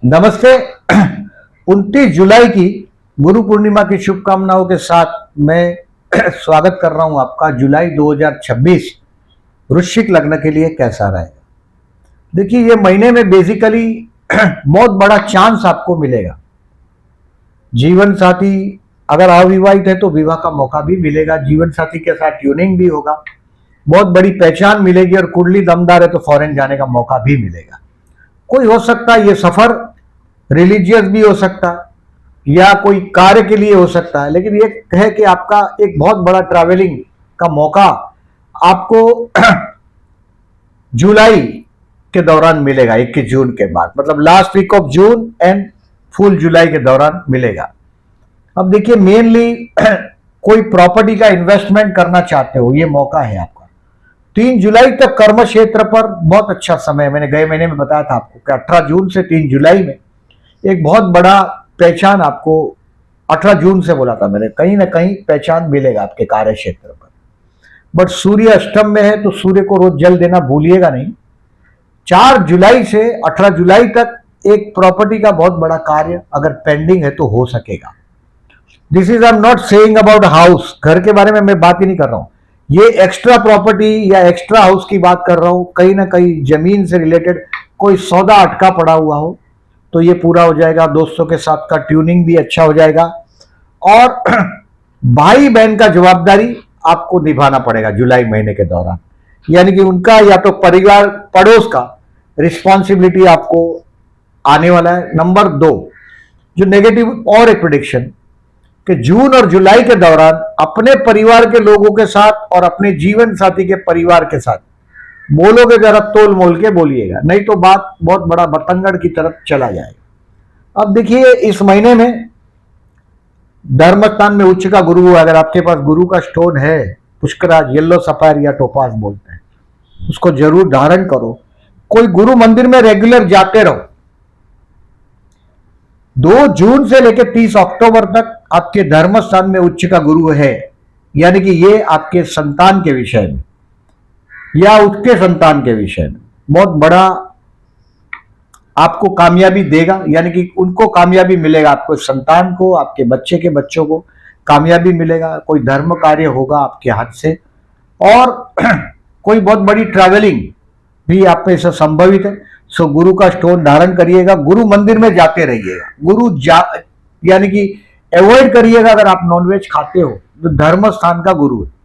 नमस्ते। 29 जुलाई की गुरु पूर्णिमा की शुभकामनाओं के साथ मैं स्वागत कर रहा हूं आपका। जुलाई 2026 वृश्चिक लग्न के लिए कैसा रहेगा? देखिए, ये महीने में बेसिकली बहुत बड़ा चांस आपको मिलेगा। जीवन साथी अगर अविवाहित है तो विवाह का मौका भी मिलेगा। जीवन साथी के साथ ट्यूनिंग भी होगा। बहुत बड़ी पहचान मिलेगी और कुंडली दमदार है तो फॉरेन जाने का मौका भी मिलेगा। कोई हो सकता है ये सफर रिलीजियस भी हो सकता है या कोई कार्य के लिए हो सकता है, लेकिन ये है कि आपका एक बहुत बड़ा ट्रैवलिंग का मौका आपको जुलाई के दौरान मिलेगा। 21 जून के बाद, मतलब last week of June and full July के दौरान मिलेगा। अब देखिए, मेनली कोई प्रॉपर्टी का इन्वेस्टमेंट करना चाहते हो, ये मौका है आपका। 3 जुलाई तक कर्म क्षेत्र पर बहुत अच्छा समय है। मैंने गए महीने में बताया था आपको कि 18 जून से 3 जुलाई में एक बहुत बड़ा पहचान आपको, 18 जून से बोला था मैंने, कहीं ना कहीं पहचान मिलेगा आपके कार्य क्षेत्र पर। बट सूर्य अष्टम में है तो सूर्य को रोज जल देना भूलिएगा नहीं। 4 जुलाई से 18 जुलाई तक एक प्रॉपर्टी का बहुत बड़ा कार्य अगर पेंडिंग है तो हो सकेगा। This is I am not saying about house, घर के बारे में मैं बात ही नहीं कर रहा हूं। ये एक्स्ट्रा प्रॉपर्टी या एक्स्ट्रा हाउस की बात कर रहा हूं। कहीं ना कहीं जमीन से रिलेटेड कोई सौदा अटका पड़ा हुआ हो तो ये पूरा हो जाएगा। दोस्तों के साथ का ट्यूनिंग भी अच्छा हो जाएगा और भाई बहन का जवाबदारी आपको निभाना पड़ेगा जुलाई महीने के दौरान, यानी कि उनका या तो परिवार पड़ोस का रिस्पॉन्सिबिलिटी आपको आने वाला है। नंबर 2, जो नेगेटिव और एक प्रेडिक्शन कि जून और जुलाई के दौरान अपने परिवार के लोगों के साथ और अपने जीवन साथी के परिवार के साथ बोलोगे जरा तोल मोल के बोलिएगा, नहीं तो बात बहुत बड़ा बतंगड़ की तरफ चला जाएगा। अब देखिए, इस महीने में धर्म स्थान में उच्च का गुरु, अगर आपके पास गुरु का स्टोन है, पुष्कराज, येलो सफायर या टोपाज बोलते हैं, उसको जरूर धारण करो। कोई गुरु मंदिर में रेगुलर जाते रहो। 2 जून से लेकर 30 अक्टूबर तक आपके धर्म स्थान में उच्च का गुरु है, यानी कि ये आपके संतान के विषय में या उसके संतान के विषय में बहुत बड़ा आपको कामयाबी देगा, यानी कि उनको कामयाबी मिलेगा, आपको संतान को, आपके बच्चे के बच्चों को कामयाबी मिलेगा। कोई धर्म कार्य होगा आपके हाथ से और कोई बहुत बड़ी ट्रैवलिंग भी आप पे से संभवित है। सो गुरु का स्टोन धारण करिएगा। गुरु मंदिर में जाते रहिएगा। यानी कि अवॉइड करिएगा अगर आप नॉनवेज खाते हो तो धर्म स्थान का गुरु है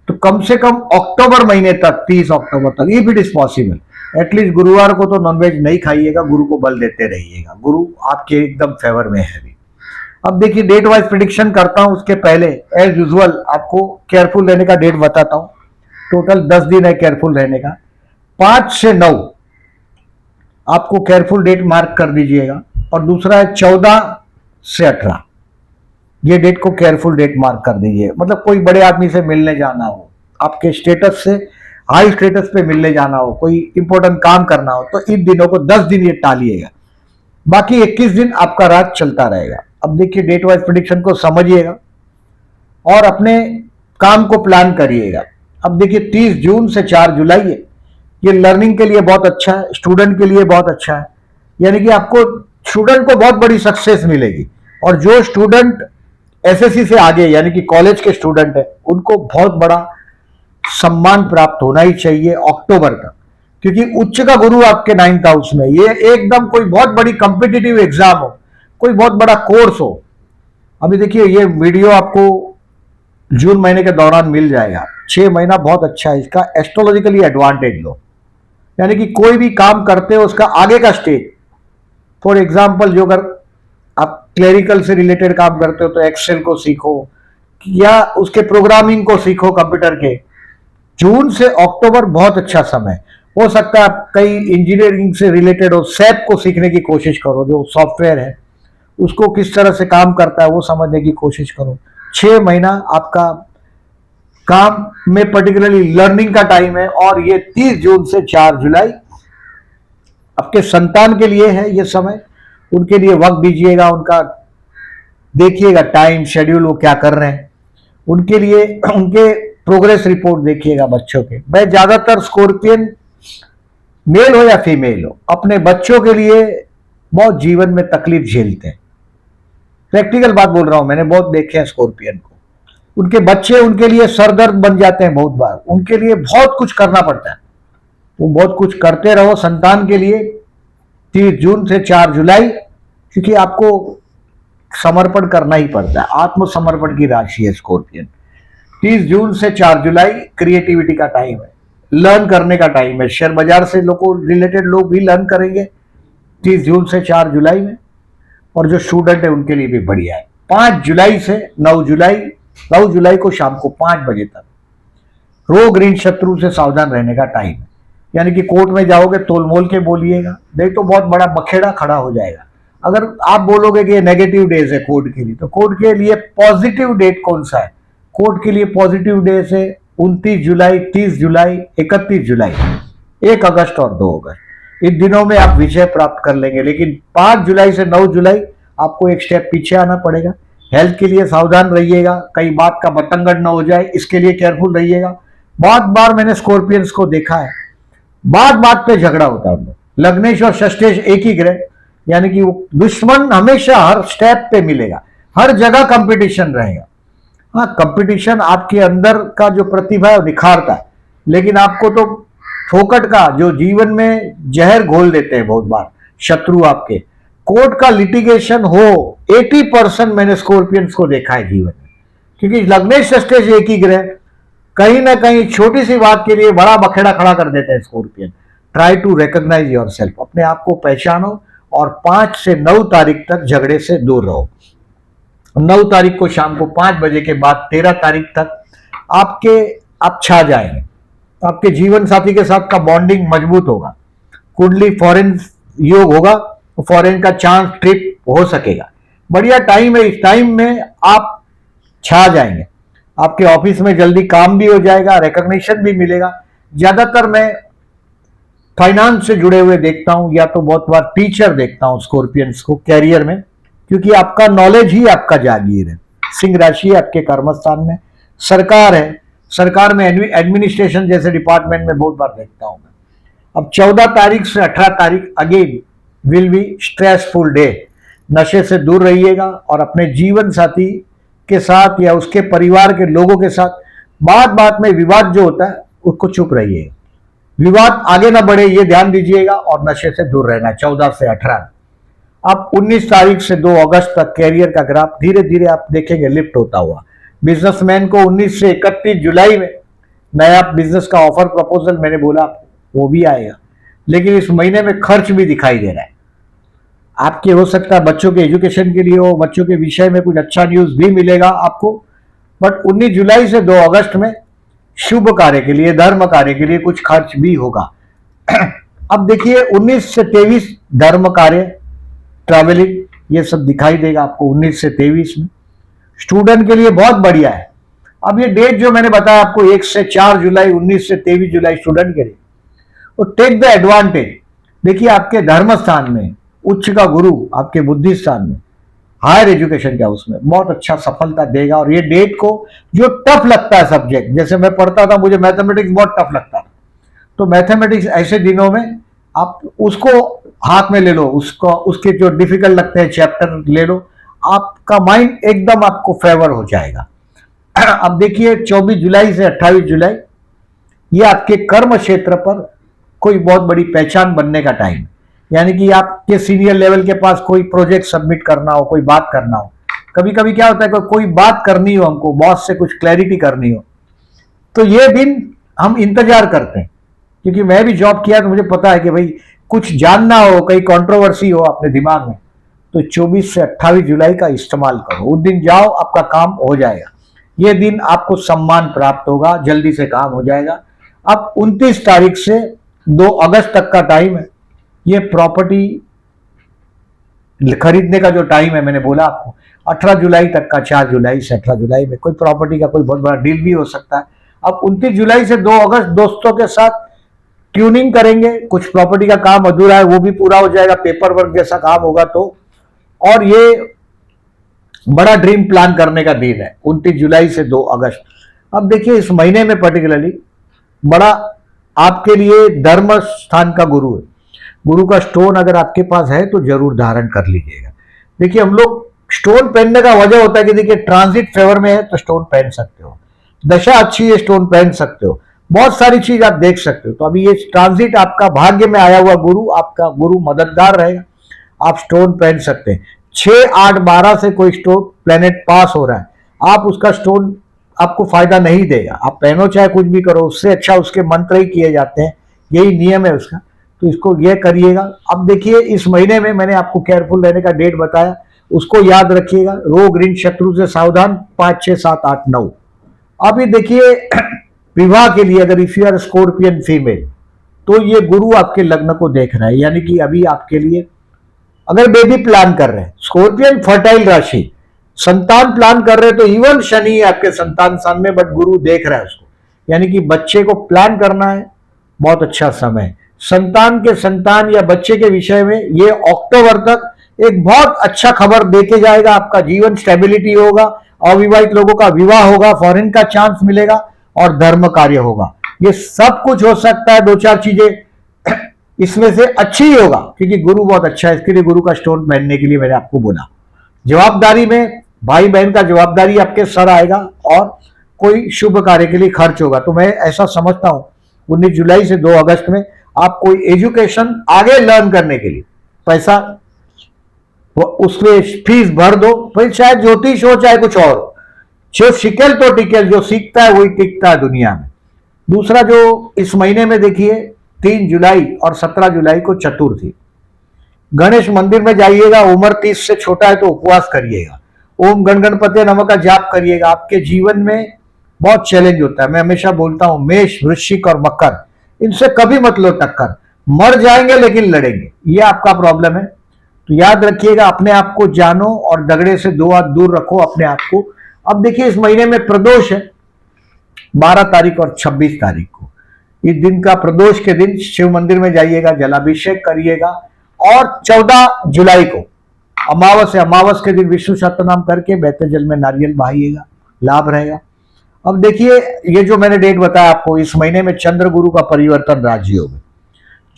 तो कम से कम अक्टूबर महीने तक, 30 अक्टूबर तक, if it is possible, at least गुरुवार को तो नॉनवेज नहीं खाइएगा। गुरु को बल देते रहिएगा। गुरु आपके एकदम फेवर में है भी। अब देखिए, डेट वाइज प्रेडिक्शन करता हूं, उसके पहले एज यूजुअल आपको केयरफुल रहने का डेट बताता हूं। टोटल 10 दिन है केयरफुल रहने का। 5 से 9 आपको केयरफुल डेट मार्क कर दीजिएगा और दूसरा है 14 से 18, ये डेट को केयरफुल डेट मार्क कर दीजिए। मतलब कोई बड़े आदमी से मिलने जाना हो, आपके स्टेटस से हाई स्टेटस पे मिलने जाना हो, कोई इंपॉर्टेंट काम करना हो, तो इन दिनों को 10 दिन ये टालिएगा। बाकी 21 दिन आपका राज चलता रहेगा। अब देखिए, डेट वाइज प्रेडिक्शन को समझिएगा और अपने काम को प्लान करिएगा। अब देखिए, 30 जून से 4 जुलाई है, ये लर्निंग के लिए बहुत अच्छा है, स्टूडेंट के लिए बहुत अच्छा है। यानी कि आपको, स्टूडेंट को बहुत बड़ी सक्सेस मिलेगी और जो स्टूडेंट एसएससी से आगे यानी कि कॉलेज के स्टूडेंट है उनको बहुत बड़ा सम्मान प्राप्त होना ही चाहिए अक्टूबर तक, क्योंकि उच्च का गुरु आपके 9th हाउस में। ये एकदम कोई बहुत बड़ी कॉम्पिटिटिव एग्जाम हो, कोई बहुत बड़ा कोर्स हो। अभी देखिए, ये वीडियो आपको जून महीने के दौरान मिल जाएगा। 6 महीना बहुत अच्छा है, इसका एस्ट्रोलॉजिकली एडवांटेज लो, यानी कि कोई भी काम करते हो उसका आगे का स्टेज। फॉर एग्जाम्पल, जो अगर आप क्लेरिकल से रिलेटेड काम करते हो तो एक्सेल को सीखो या उसके प्रोग्रामिंग को सीखो कंप्यूटर के। जून से अक्टूबर बहुत अच्छा समय हो सकता है। आप कई इंजीनियरिंग से रिलेटेड हो, सैप को सीखने की कोशिश करो, जो सॉफ्टवेयर है उसको किस तरह से काम करता है वो समझने की कोशिश करो। 6 महीना आपका काम में पर्टिकुलरली लर्निंग का टाइम है और ये 30 जून से 4 जुलाई आपके संतान के लिए है। ये समय उनके लिए वक्त दीजिएगा, उनका देखिएगा टाइम शेड्यूल, वो क्या कर रहे हैं, उनके लिए उनके प्रोग्रेस रिपोर्ट देखिएगा बच्चों के। मैं ज्यादातर स्कॉर्पियन मेल हो या फीमेल हो, अपने बच्चों के लिए बहुत जीवन में तकलीफ झेलते हैं। प्रैक्टिकल बात बोल रहा हूं, मैंने बहुत देखे हैं स्कॉर्पियन को। उनके बच्चे उनके लिए सरदर्द बन जाते हैं, बहुत बार उनके लिए बहुत कुछ करना पड़ता है। वो बहुत कुछ करते रहो संतान के लिए 30 जून से 4 जुलाई, क्योंकि आपको समर्पण करना ही पड़ता है। आत्मसमर्पण की राशि है स्कॉर्पियन। 30 जून से 4 जुलाई क्रिएटिविटी का टाइम है, लर्न करने का टाइम है। शेयर बाजार से लोगों रिलेटेड लोग भी लर्न करेंगे 30 जून से 4 जुलाई में, और जो स्टूडेंट है उनके लिए भी बढ़िया है। 5 जुलाई से 9 जुलाई, 9 जुलाई को शाम को 5 बजे तक रोग ऋण शत्रु से सावधान रहने का टाइम है। यानी कि कोर्ट में जाओगे तोल मोल के बोलिएगा, नहीं तो बहुत बड़ा बखेड़ा खड़ा हो जाएगा। अगर आप बोलोगे कि ये नेगेटिव डेज है कोर्ट के लिए, तो कोर्ट के लिए पॉजिटिव डेट कौन सा है? कोर्ट के लिए पॉजिटिव डेज है 29 जुलाई, 30 जुलाई, 31 जुलाई, 1 अगस्त और 2 अगस्त। इन दिनों में आप विजय प्राप्त कर लेंगे, लेकिन 5 जुलाई से 9 जुलाई आपको एक स्टेप पीछे आना पड़ेगा। हेल्थ के लिए सावधान रहिएगा, कई बात का बतंगड़ न हो जाए, इसके लिए केयरफुल रहिएगा। बहुत बार मैंने स्कॉर्पियंस को देखा है, बात बात पे झगड़ा होता है उनमें। लग्नेश और षष्ठेश एक ही ग्रह, यानी कि वो दुश्मन हमेशा हर स्टेप पे मिलेगा, हर जगह कंपटीशन रहेगा। हाँ, कंपटीशन आपके अंदर का जो प्रतिभा है वो निखारता है, लेकिन आपको तो फोकट का जो जीवन में जहर घोल देते हैं बहुत बार शत्रु आपके। कोर्ट का लिटिगेशन हो 80% मैंने स्कॉर्पियंस को देखा है जीवन में, क्योंकि लग्नेश षष्ठेश एक ही ग्रह, कहीं ना कहीं छोटी सी बात के लिए बड़ा बखेड़ा खड़ा कर देते हैं scorpion. Try to recognise yourself, अपने आप को पहचानो और 5 से 9 तारीख तक झगड़े से दूर रहो। 9 तारीख को शाम को 5 बजे के बाद 13 तारीख तक आप छा जाएंगे। आपके जीवन साथी के साथ का बॉन्डिंग मजबूत होगा। कुंडली फॉरेन योग होगा, फॉरेन का चांस ट्रिप हो सकेगा। बढ़िया टाइम है, इस टाइम में आप छा जाएंगे। आपके ऑफिस में जल्दी काम भी हो जाएगा, रिकॉग्निशन भी मिलेगा। ज्यादातर मैं फाइनेंस से जुड़े हुए देखता हूं, या तो बहुत बार टीचर देखता हूं स्कॉर्पियंस को कैरियर में, क्योंकि आपका नॉलेज ही आपका जागीर है। सिंह राशि है आपके कर्मस्थान में, सरकार है, सरकार में एडमिनिस्ट्रेशन जैसे डिपार्टमेंट में बहुत बार देखता हूं मैं। अब 14 तारीख से 18 तारीख again will be stressful day. नशे से दूर रहिएगा और अपने जीवन साथी के साथ या उसके परिवार के लोगों के साथ बात बात में विवाद जो होता है उसको चुप रहिएगा, विवाद आगे ना बढ़े ये ध्यान दीजिएगा, और नशे से दूर रहना 14 से 18। अब 19 तारीख से 2 अगस्त तक कैरियर का ग्राफ धीरे धीरे आप देखेंगे लिफ्ट होता हुआ। बिजनेसमैन को 19 से 31 जुलाई में नया बिजनेस का ऑफर प्रपोजल मैंने बोला आपको वो भी आएगा, लेकिन इस महीने में खर्च भी दिखाई दे रहा है। आपके हो सकता है बच्चों के एजुकेशन के लिए हो, बच्चों के विषय में कुछ अच्छा न्यूज भी मिलेगा आपको। बट 19 जुलाई से 2 अगस्त में शुभ कार्य के लिए, धर्म कार्य के लिए कुछ खर्च भी होगा। अब देखिए 19 से 23 धर्म कार्य, ट्रैवलिंग, ये सब दिखाई देगा आपको 19 से 23 में। स्टूडेंट के लिए बहुत बढ़िया है। अब ये डेट जो मैंने बताया आपको 1 से 4 जुलाई, 19 से 23 जुलाई स्टूडेंट के लिए, वो टेक द एडवांटेज। देखिए आपके धर्म स्थान में उच्च का गुरु, आपके बुद्धि स्थान में हायर एजुकेशन का, उसमें बहुत अच्छा सफलता देगा। और ये डेट को जो टफ लगता है सब्जेक्ट, जैसे मैं पढ़ता था मुझे मैथमेटिक्स बहुत टफ लगता था, तो मैथमेटिक्स ऐसे दिनों में आप उसको हाथ में ले लो, उसके जो डिफिकल्ट लगते हैं चैप्टर ले लो, आपका माइंड एकदम आपको फेवर हो जाएगा। अब देखिए 24 जुलाई से 28 जुलाई ये आपके कर्म क्षेत्र पर कोई बहुत बड़ी पहचान बनने का टाइम, यानी कि आपके सीनियर लेवल के पास कोई प्रोजेक्ट सबमिट करना हो, कोई बात करना हो। कभी कभी क्या होता है कोई बात करनी हो, हमको बॉस से कुछ क्लैरिटी करनी हो, तो ये दिन हम इंतजार करते हैं, क्योंकि मैं भी जॉब किया तो मुझे पता है कि भाई कुछ जानना हो, कहीं कंट्रोवर्सी हो अपने दिमाग में, तो 24 से 28 जुलाई का इस्तेमाल करो। उस दिन जाओ, आपका काम हो जाएगा। ये दिन आपको सम्मान प्राप्त होगा, जल्दी से काम हो जाएगा। अब 29 तारीख से 2 अगस्त तक का टाइम है, ये प्रॉपर्टी खरीदने का जो टाइम है, मैंने बोला आपको 18 जुलाई तक का, 4 जुलाई से 18 जुलाई में कोई प्रॉपर्टी का कोई बहुत बड़ा डील भी हो सकता है। अब 29 जुलाई से 2 अगस्त दोस्तों के साथ ट्यूनिंग करेंगे, कुछ प्रॉपर्टी का काम अधूरा है वो भी पूरा हो जाएगा, पेपर वर्क जैसा काम होगा तो। और ये बड़ा ड्रीम प्लान करने का दिन है 29 जुलाई से 2 अगस्त। अब देखिए इस महीने में पर्टिकुलरली बड़ा आपके लिए धर्म स्थान का गुरु है, गुरु का स्टोन अगर आपके पास है तो जरूर धारण कर लीजिएगा। देखिए हम लोग स्टोन पहनने का वजह होता है कि देखिए ट्रांजिट फेवर में है तो स्टोन पहन सकते हो, दशा अच्छी है स्टोन पहन सकते हो, बहुत सारी चीज आप देख सकते हो। तो अभी ये ट्रांजिट आपका भाग्य में आया हुआ गुरु, आपका गुरु मददगार रहेगा, आप स्टोन पहन सकते हैं। 6, 8, 12 से कोई स्टोन प्लेनेट पास हो रहा है, आप उसका स्टोन आपको फायदा नहीं देगा, आप पहनो चाहे कुछ भी करो, उससे अच्छा उसके मंत्र ही किए जाते हैं, यही नियम है उसका। तो इसको ये करिएगा। अब देखिए इस महीने में मैंने आपको केयरफुल रहने का डेट बताया, उसको याद रखिएगा। रोग ऋण शत्रु से सावधान, 5, 6, 7, 8, 9। अभी देखिए विवाह के लिए अगर if you are scorpion female तो ये गुरु आपके लग्न को देख रहा है, यानी कि अभी आपके लिए अगर बेबी प्लान कर रहे हैं, स्कॉर्पियन फर्टाइल राशि, संतान प्लान कर रहे हैं तो इवन शनि आपके संतान स्थान में, बट गुरु देख रहा है उसको, यानी कि बच्चे को प्लान करना है, बहुत अच्छा समय। संतान के संतान या बच्चे के विषय में ये अक्टूबर तक एक बहुत अच्छा खबर देके जाएगा। आपका जीवन स्टेबिलिटी होगा, अविवाहित लोगों का विवाह होगा, फॉरेन का चांस मिलेगा और धर्म कार्य होगा। ये सब कुछ हो सकता है, 2-4 चीजें इसमें से अच्छी ही होगा क्योंकि गुरु बहुत अच्छा है। इसके लिए गुरु का स्टोन पहनने के लिए मैंने आपको बोला। जवाबदारी में भाई बहन का जवाबदारी आपके सर आएगा और कोई शुभ कार्य के लिए खर्च होगा। तो मैं ऐसा समझता हूं 19 जुलाई से 2 अगस्त में आप कोई एजुकेशन आगे लर्न करने के लिए पैसा उसमें फीस भर दो, फिर चाहे ज्योतिष हो चाहे कुछ और, जो शिकल तो टिकल, जो सीखता है वही टिकता है दुनिया में। दूसरा जो इस महीने में देखिए 3 जुलाई और 17 जुलाई को चतुर्थी, गणेश मंदिर में जाइएगा, उम्र 30 से छोटा है तो उपवास करिएगा, ओम गण गणपति नमः का जाप करिएगा। आपके जीवन में बहुत चैलेंज होता है, मैं हमेशा बोलता हूं मेष, वृश्चिक और मकर, इनसे कभी मत लो टक्कर, मर जाएंगे लेकिन लड़ेंगे, ये आपका प्रॉब्लम है। तो याद रखिएगा, अपने आप को जानो और दगड़े से 2 हाथ दूर रखो अपने आप को। अब देखिए इस महीने में प्रदोष है 12 तारीख और 26 तारीख को। इस दिन का प्रदोष के दिन शिव मंदिर में जाइएगा, जलाभिषेक करिएगा और 14 जुलाई को अमावस के दिन विष्णु सहस्त्रनाम करके बहते जल में नारियल बहाइएगा, लाभ रहेगा। अब देखिए ये जो मैंने डेट बताया आपको, इस महीने में चंद्र गुरु का परिवर्तन राजयोग,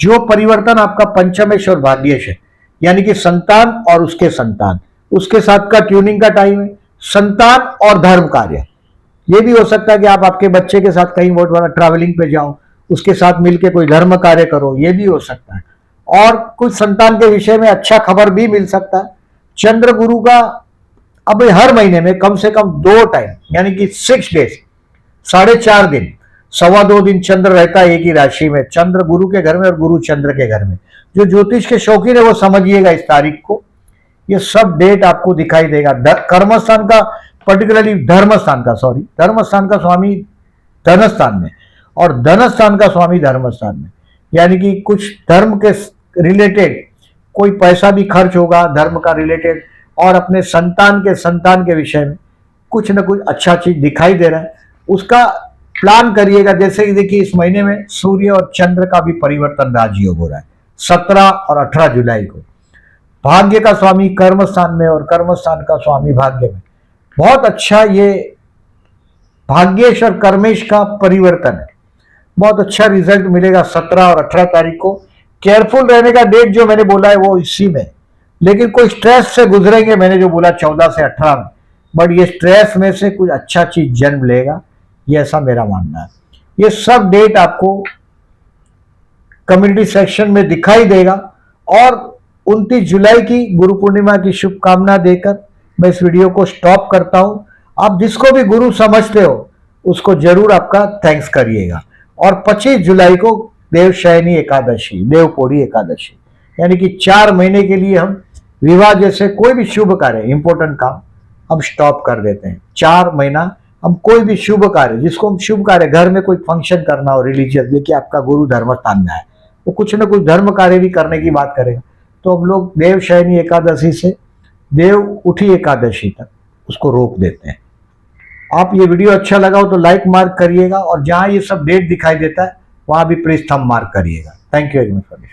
जो परिवर्तन आपका पंचमेश और भाग्येश है, यानी कि संतान और उसके संतान, उसके साथ का ट्यूनिंग का टाइम है। संतान और धर्म कार्य, ये भी हो सकता है कि आप आपके बच्चे के साथ कहीं बहुत बड़ा ट्रैवलिंग पे जाओ, उसके साथ मिलकर कोई धर्म कार्य करो, ये भी हो सकता है। और कुछ संतान के विषय में अच्छा खबर भी मिल सकता है। चंद्र गुरु का अब हर महीने में कम से कम 2 टाइम, यानी कि 6 डेज, 4.5 दिन, 2.25 दिन चंद्र रहता है एक ही राशि में, चंद्र गुरु के घर में और गुरु चंद्र के घर में। जो ज्योतिष के शौकीन है वो समझिएगा इस तारीख को, ये सब डेट आपको दिखाई देगा। कर्मस्थान का, पर्टिकुलरली धर्मस्थान का स्वामी धनस्थान में और धनस्थान का स्वामी धर्मस्थान में, यानी कि कुछ धर्म के रिलेटेड कोई पैसा भी खर्च होगा धर्म का रिलेटेड, और अपने संतान के विषय में कुछ ना कुछ अच्छा चीज दिखाई दे रहा है, उसका प्लान करिएगा। जैसे कि देखिए इस महीने में सूर्य और चंद्र का भी परिवर्तन राजयोग हो रहा है 17 और 18 जुलाई को। भाग्य का स्वामी कर्म स्थान में और कर्म स्थान का स्वामी भाग्य में, बहुत अच्छा ये भाग्येश और कर्मेश का परिवर्तन है, बहुत अच्छा रिजल्ट मिलेगा 17 और 18 तारीख को। केयरफुल रहने का डेट जो मैंने बोला है वो इसी में, लेकिन कोई स्ट्रेस से गुजरेंगे, मैंने जो बोला 14 से 18 में, बट ये स्ट्रेस में से कुछ अच्छा चीज जन्म लेगा, ये ऐसा मेरा मानना है। ये सब डेट आपको कम्युनिटी सेक्शन में दिखाई देगा। और 29 जुलाई की गुरु पूर्णिमा की शुभकामना देकर मैं इस वीडियो को स्टॉप करता हूं। आप जिसको भी गुरु समझते हो उसको जरूर आपका थैंक्स करिएगा। और 25 जुलाई को देवशयनी एकादशी, देवपोड़ी एकादशी, यानी कि 4 महीने के लिए हम विवाह जैसे कोई भी शुभ कार्य, इंपॉर्टेंट काम हम स्टॉप कर देते हैं। 4 महीना हम कोई भी शुभ कार्य, जिसको हम शुभ कार्य, घर में कोई फंक्शन करना हो रिलीजियस, देखिए आपका गुरु धर्म स्थान में है, वो कुछ ना कुछ धर्म कार्य भी करने की बात करेगा, तो हम लोग देवशयनी एकादशी से देव उठी एकादशी तक उसको रोक देते हैं। आप ये वीडियो अच्छा लगा हो तो लाइक मार्क करिएगा, और जहां ये सब डेट दिखाई देता है वहां भी प्लीज थंब मार्क करिएगा। Thank you very much for this.